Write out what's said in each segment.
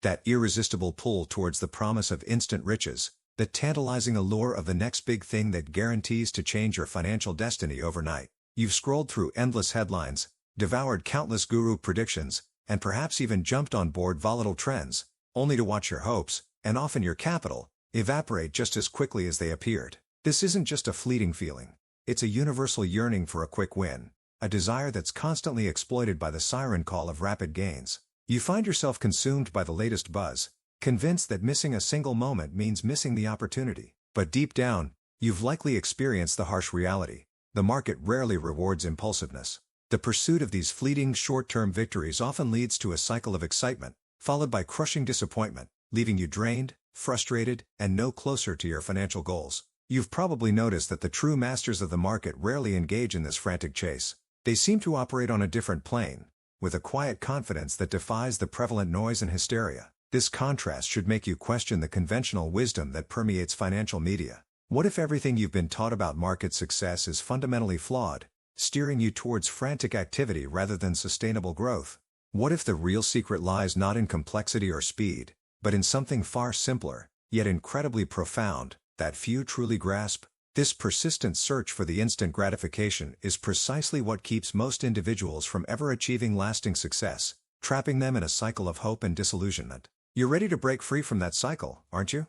That irresistible pull towards the promise of instant riches, the tantalizing allure of the next big thing that guarantees to change your financial destiny overnight. You've scrolled through endless headlines, devoured countless guru predictions, and perhaps even jumped on board volatile trends, only to watch your hopes, and often your capital, evaporate just as quickly as they appeared. This isn't just a fleeting feeling. It's a universal yearning for a quick win, a desire that's constantly exploited by the siren call of rapid gains. You find yourself consumed by the latest buzz, convinced that missing a single moment means missing the opportunity. But deep down, you've likely experienced the harsh reality. The market rarely rewards impulsiveness. The pursuit of these fleeting short-term victories often leads to a cycle of excitement, followed by crushing disappointment, leaving you drained, frustrated, and no closer to your financial goals. You've probably noticed that the true masters of the market rarely engage in this frantic chase. They seem to operate on a different plane, with a quiet confidence that defies the prevalent noise and hysteria. This contrast should make you question the conventional wisdom that permeates financial media. What if everything you've been taught about market success is fundamentally flawed, steering you towards frantic activity rather than sustainable growth? What if the real secret lies not in complexity or speed, but in something far simpler, yet incredibly profound, that few truly grasp? This persistent search for the instant gratification is precisely what keeps most individuals from ever achieving lasting success, trapping them in a cycle of hope and disillusionment. You're ready to break free from that cycle, aren't you?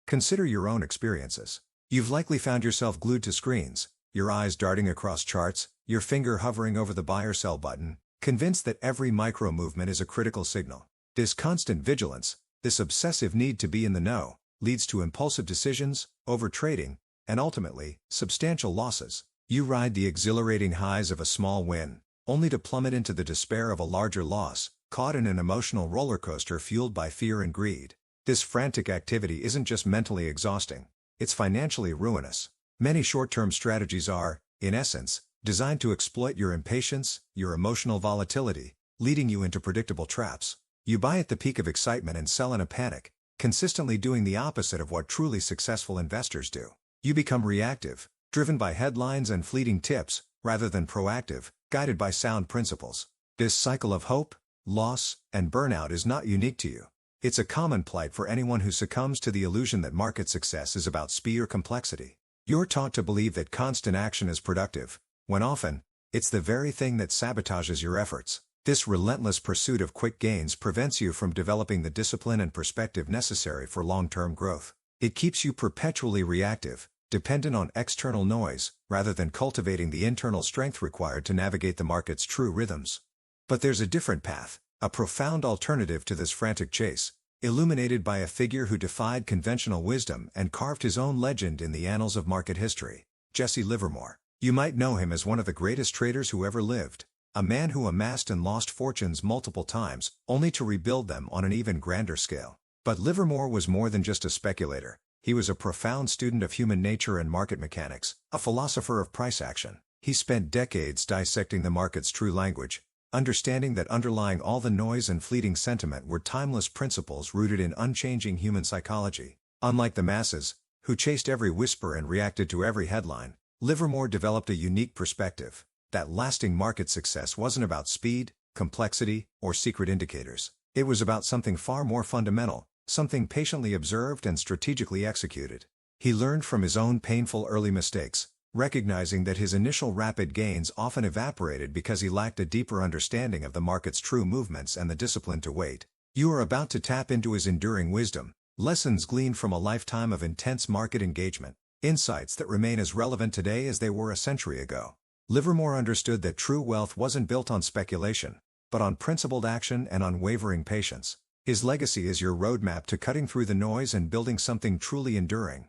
Consider your own experiences. You've likely found yourself glued to screens, your eyes darting across charts, your finger hovering over the buy or sell button, convinced that every micro-movement is a critical signal. This constant vigilance, this obsessive need to be in the know, leads to impulsive decisions, overtrading, and ultimately, substantial losses. You ride the exhilarating highs of a small win, only to plummet into the despair of a larger loss, caught in an emotional roller coaster fueled by fear and greed. This frantic activity isn't just mentally exhausting, it's financially ruinous. Many short-term strategies are, in essence, designed to exploit your impatience, your emotional volatility, leading you into predictable traps. You buy at the peak of excitement and sell in a panic, consistently doing the opposite of what truly successful investors do. You become reactive, driven by headlines and fleeting tips, rather than proactive, guided by sound principles. This cycle of hope, loss, and burnout is not unique to you. It's a common plight for anyone who succumbs to the illusion that market success is about speed or complexity. You're taught to believe that constant action is productive, when often, it's the very thing that sabotages your efforts. This relentless pursuit of quick gains prevents you from developing the discipline and perspective necessary for long-term growth. It keeps you perpetually reactive, dependent on external noise, rather than cultivating the internal strength required to navigate the market's true rhythms. But there's a different path, a profound alternative to this frantic chase, illuminated by a figure who defied conventional wisdom and carved his own legend in the annals of market history: Jesse Livermore. You might know him as one of the greatest traders who ever lived, a man who amassed and lost fortunes multiple times, only to rebuild them on an even grander scale. But Livermore was more than just a speculator. He was a profound student of human nature and market mechanics, a philosopher of price action. He spent decades dissecting the market's true language, understanding that underlying all the noise and fleeting sentiment were timeless principles rooted in unchanging human psychology. Unlike the masses, who chased every whisper and reacted to every headline, Livermore developed a unique perspective, that lasting market success wasn't about speed, complexity, or secret indicators. It was about something far more fundamental, something patiently observed and strategically executed. He learned from his own painful early mistakes, recognizing that his initial rapid gains often evaporated because he lacked a deeper understanding of the market's true movements and the discipline to wait. You are about to tap into his enduring wisdom, lessons gleaned from a lifetime of intense market engagement, insights that remain as relevant today as they were a century ago. Livermore understood that true wealth wasn't built on speculation, but on principled action and unwavering patience. His legacy is your roadmap to cutting through the noise and building something truly enduring.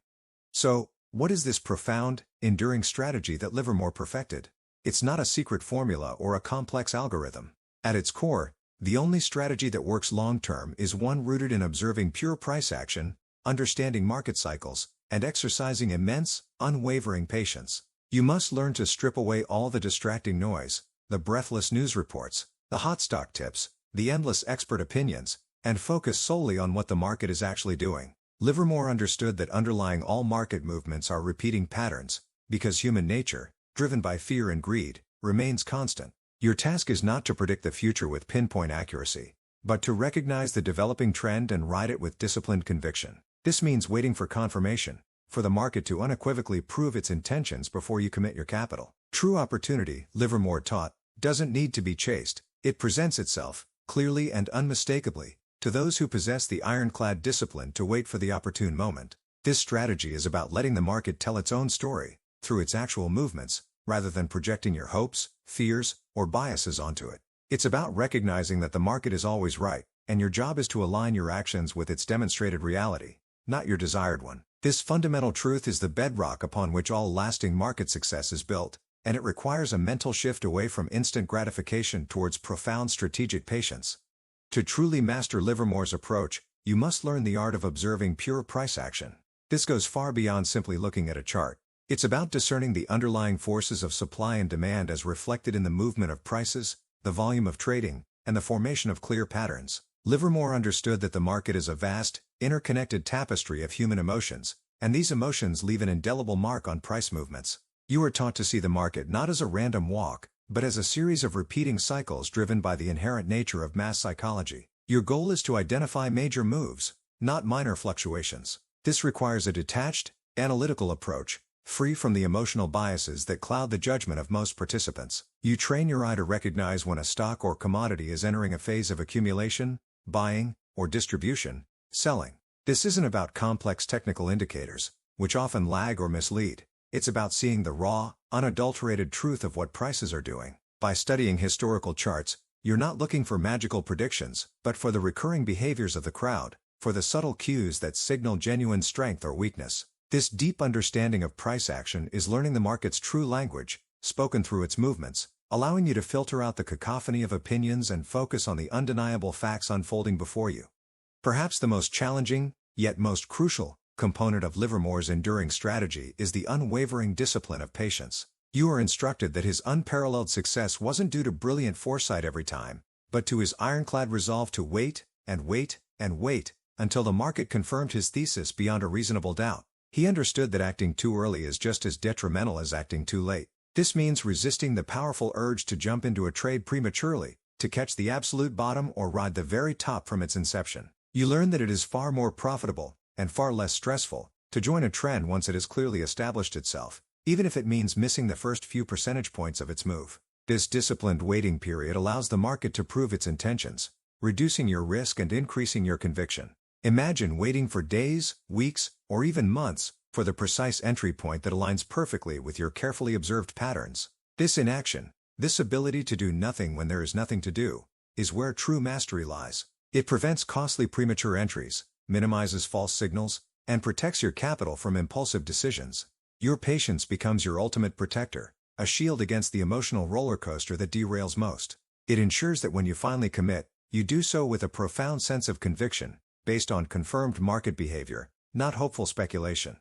So, what is this profound, enduring strategy that Livermore perfected? It's not a secret formula or a complex algorithm. At its core, the only strategy that works long-term is one rooted in observing pure price action, understanding market cycles, and exercising immense, unwavering patience. You must learn to strip away all the distracting noise, the breathless news reports, the hot stock tips, the endless expert opinions, and focus solely on what the market is actually doing. Livermore understood that underlying all market movements are repeating patterns, because human nature, driven by fear and greed, remains constant. Your task is not to predict the future with pinpoint accuracy, but to recognize the developing trend and ride it with disciplined conviction. This means waiting for confirmation, for the market to unequivocally prove its intentions before you commit your capital. True opportunity, Livermore taught, doesn't need to be chased. It presents itself, clearly and unmistakably, to those who possess the ironclad discipline to wait for the opportune moment. This strategy is about letting the market tell its own story, through its actual movements, rather than projecting your hopes, fears, or biases onto it. It's about recognizing that the market is always right, and your job is to align your actions with its demonstrated reality, not your desired one. This fundamental truth is the bedrock upon which all lasting market success is built, and it requires a mental shift away from instant gratification towards profound strategic patience. To truly master Livermore's approach, you must learn the art of observing pure price action. This goes far beyond simply looking at a chart. It's about discerning the underlying forces of supply and demand as reflected in the movement of prices, the volume of trading, and the formation of clear patterns. Livermore understood that the market is a vast, interconnected tapestry of human emotions, and these emotions leave an indelible mark on price movements. You are taught to see the market not as a random walk, but as a series of repeating cycles driven by the inherent nature of mass psychology. Your goal is to identify major moves, not minor fluctuations. This requires a detached, analytical approach, free from the emotional biases that cloud the judgment of most participants. You train your eye to recognize when a stock or commodity is entering a phase of accumulation, buying, or distribution, selling. This isn't about complex technical indicators, which often lag or mislead. It's about seeing the raw, unadulterated truth of what prices are doing. By studying historical charts, you're not looking for magical predictions, but for the recurring behaviors of the crowd, for the subtle cues that signal genuine strength or weakness. This deep understanding of price action is learning the market's true language, spoken through its movements, allowing you to filter out the cacophony of opinions and focus on the undeniable facts unfolding before you. Perhaps the most challenging, yet most crucial, component of Livermore's enduring strategy is the unwavering discipline of patience. You are instructed that his unparalleled success wasn't due to brilliant foresight every time, but to his ironclad resolve to wait, and wait, and wait, until the market confirmed his thesis beyond a reasonable doubt. He understood that acting too early is just as detrimental as acting too late. This means resisting the powerful urge to jump into a trade prematurely, to catch the absolute bottom or ride the very top from its inception. You learn that it is far more profitable, and far less stressful, to join a trend once it has clearly established itself, even if it means missing the first few percentage points of its move. This disciplined waiting period allows the market to prove its intentions, reducing your risk and increasing your conviction. Imagine waiting for days, weeks, or even months, for the precise entry point that aligns perfectly with your carefully observed patterns. This inaction, this ability to do nothing when there is nothing to do, is where true mastery lies. It prevents costly premature entries, minimizes false signals, and protects your capital from impulsive decisions. Your patience becomes your ultimate protector, a shield against the emotional roller coaster that derails most. It ensures that when you finally commit, you do so with a profound sense of conviction, based on confirmed market behavior, not hopeful speculation.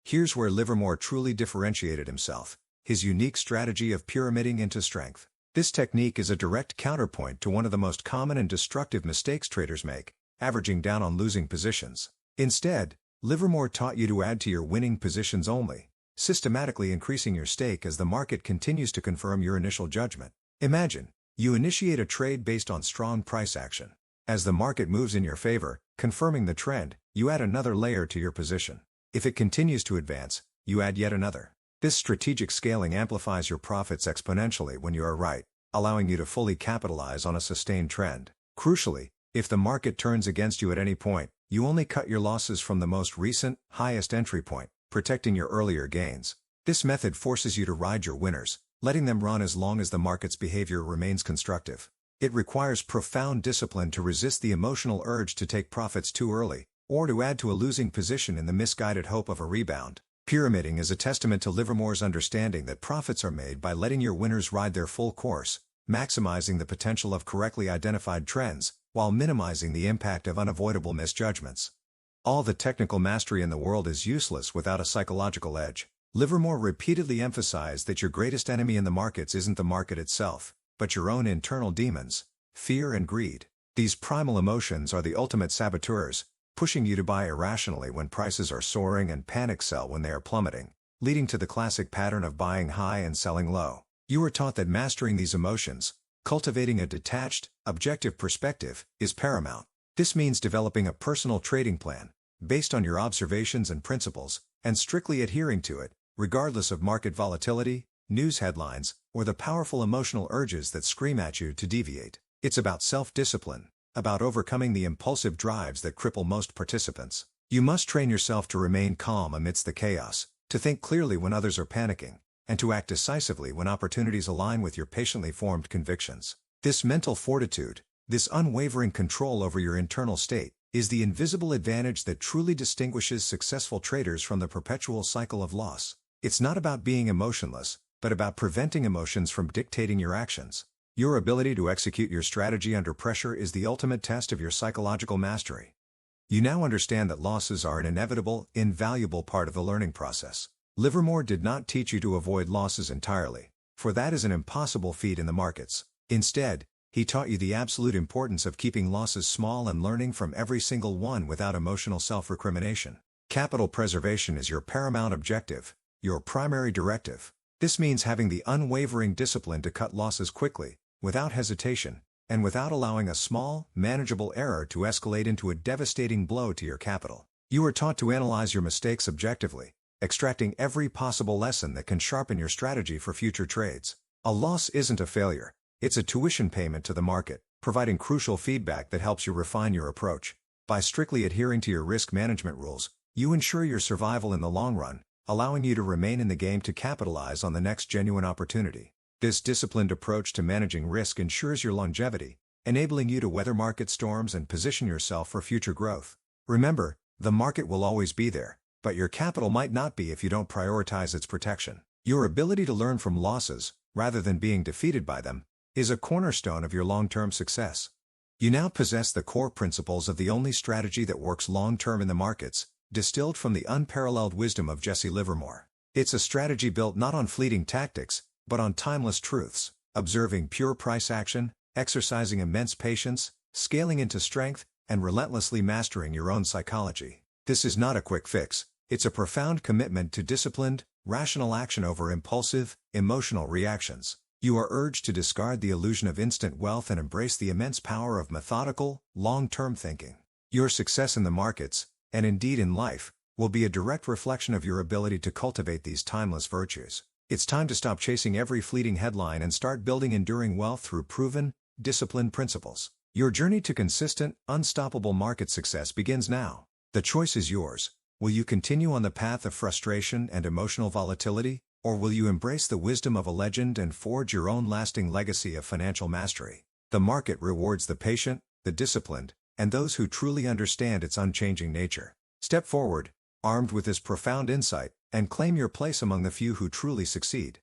Here's where Livermore truly differentiated himself: his unique strategy of pyramiding into strength. This technique is a direct counterpoint to one of the most common and destructive mistakes traders make: averaging down on losing positions. Instead, Livermore taught you to add to your winning positions only, systematically increasing your stake as the market continues to confirm your initial judgment. Imagine, you initiate a trade based on strong price action. As the market moves in your favor, confirming the trend, you add another layer to your position. If it continues to advance, you add yet another. This strategic scaling amplifies your profits exponentially when you are right, allowing you to fully capitalize on a sustained trend. Crucially, if the market turns against you at any point, you only cut your losses from the most recent, highest entry point, protecting your earlier gains. This method forces you to ride your winners, letting them run as long as the market's behavior remains constructive. It requires profound discipline to resist the emotional urge to take profits too early, or to add to a losing position in the misguided hope of a rebound. Pyramiding is a testament to Livermore's understanding that profits are made by letting your winners ride their full course, maximizing the potential of correctly identified trends, while minimizing the impact of unavoidable misjudgments. All the technical mastery in the world is useless without a psychological edge. Livermore repeatedly emphasized that your greatest enemy in the markets isn't the market itself, but your own internal demons, fear and greed. These primal emotions are the ultimate saboteurs, pushing you to buy irrationally when prices are soaring and panic sell when they are plummeting, leading to the classic pattern of buying high and selling low. You are taught that mastering these emotions, Cultivating a detached, objective perspective is paramount. This means developing a personal trading plan, based on your observations and principles, and strictly adhering to it, regardless of market volatility, news headlines, or the powerful emotional urges that scream at you to deviate. It's about self-discipline, about overcoming the impulsive drives that cripple most participants. You must train yourself to remain calm amidst the chaos, to think clearly when others are panicking, and to act decisively when opportunities align with your patiently formed convictions. This mental fortitude, this unwavering control over your internal state, is the invisible advantage that truly distinguishes successful traders from the perpetual cycle of loss. It's not about being emotionless, but about preventing emotions from dictating your actions. Your ability to execute your strategy under pressure is the ultimate test of your psychological mastery. You now understand that losses are an inevitable, invaluable part of the learning process. Livermore did not teach you to avoid losses entirely, for that is an impossible feat in the markets. Instead, he taught you the absolute importance of keeping losses small and learning from every single one without emotional self-recrimination. Capital preservation is your paramount objective, your primary directive. This means having the unwavering discipline to cut losses quickly, without hesitation, and without allowing a small, manageable error to escalate into a devastating blow to your capital. You are taught to analyze your mistakes objectively, extracting every possible lesson that can sharpen your strategy for future trades. A loss isn't a failure, it's a tuition payment to the market, providing crucial feedback that helps you refine your approach. By strictly adhering to your risk management rules, you ensure your survival in the long run, allowing you to remain in the game to capitalize on the next genuine opportunity. This disciplined approach to managing risk ensures your longevity, enabling you to weather market storms and position yourself for future growth. Remember, the market will always be there, but your capital might not be if you don't prioritize its protection. Your ability to learn from losses, rather than being defeated by them, is a cornerstone of your long-term success. You now possess the core principles of the only strategy that works long-term in the markets, distilled from the unparalleled wisdom of Jesse Livermore. It's a strategy built not on fleeting tactics, but on timeless truths, observing pure price action, exercising immense patience, scaling into strength, and relentlessly mastering your own psychology. This is not a quick fix, it's a profound commitment to disciplined, rational action over impulsive, emotional reactions. You are urged to discard the illusion of instant wealth and embrace the immense power of methodical, long-term thinking. Your success in the markets, and indeed in life, will be a direct reflection of your ability to cultivate these timeless virtues. It's time to stop chasing every fleeting headline and start building enduring wealth through proven, disciplined principles. Your journey to consistent, unstoppable market success begins now. The choice is yours. Will you continue on the path of frustration and emotional volatility, or will you embrace the wisdom of a legend and forge your own lasting legacy of financial mastery? The market rewards the patient, the disciplined, and those who truly understand its unchanging nature. Step forward, armed with this profound insight, and claim your place among the few who truly succeed.